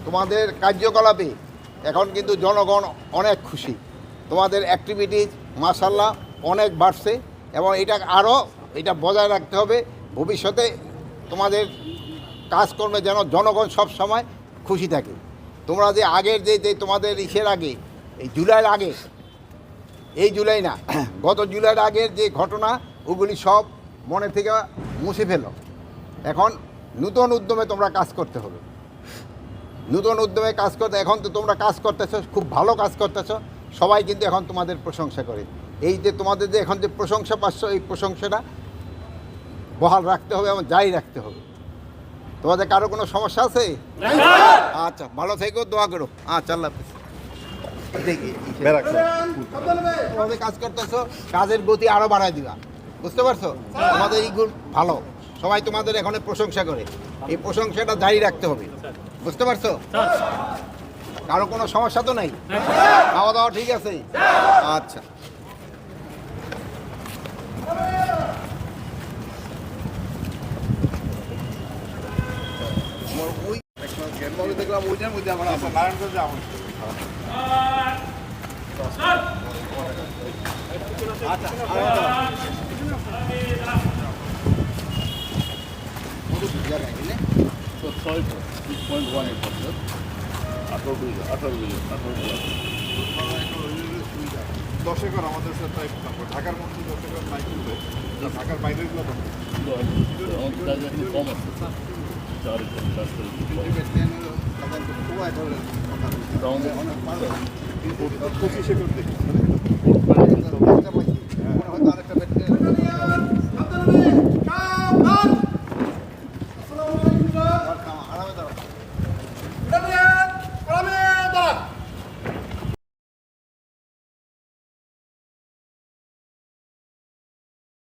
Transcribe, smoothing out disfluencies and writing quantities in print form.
তোমাদের কার্যকলাপে এখন কিন্তু জনগণ অনেক খুশি। তোমাদের অ্যাক্টিভিটিস মাশাআল্লাহ অনেক বাড়ছে এবং এটা বজায় রাখতে হবে। ভবিষ্যতে তোমাদের কাজকর্মে যেন জনগণ সব সময় খুশি থাকে। তোমরা যে আগের যে তোমাদের ইসের আগে এই জুলাইয়ের আগে, এই জুলাই না গত জুলাইয়ের আগের যে ঘটনা ওগুলি সব মনে থেকে মুছে ফেলো। এখন নূতন উদ্যমে তোমরা কাজ করতে হবে, নূতন উদ্যমে কাজ করতে। এখন তো তোমরা কাজ করতেছো, খুব ভালো কাজ করতেছো, সবাই কিন্তু এখন তোমাদের প্রশংসা করে। এই যে তোমাদের যে এখন যে প্রশংসা পাচ্ছ, এই প্রশংসাটা বহাল রাখতে হবে এবং জারি রাখতে হবে। তোমাদের কারো কোনো সমস্যা আছে? আচ্ছা, ভালো থেকো, দোয়া করো। আচ্ছা, আল্লাহ হাফেজ। দেখি তোমাদের কাজ করতেছো, কাজের গতি আরো বাড়ায় দিবা, বুঝতে পারছো? তোমাদের এই গুণ ভালো, সবাই তোমাদের এখানে প্রশংসা করে, এই প্রশংসাটা জারি রাখতে হবে, বুঝতে পারছো? কারো কোনো সমস্যা তো নাই? খাওয়া দাওয়া ঠিক আছে? আচ্ছা, ওই দেখলাম ওইটার মধ্যে আমার নারায়ণগঞ্জে আমার দশেকর আমাদের সাথে ঢাকার মধ্যে দশেকর নাই, কিন্তু ঢাকার বাইরের গুলো কম আছে। অনেক 25 একর দেখি।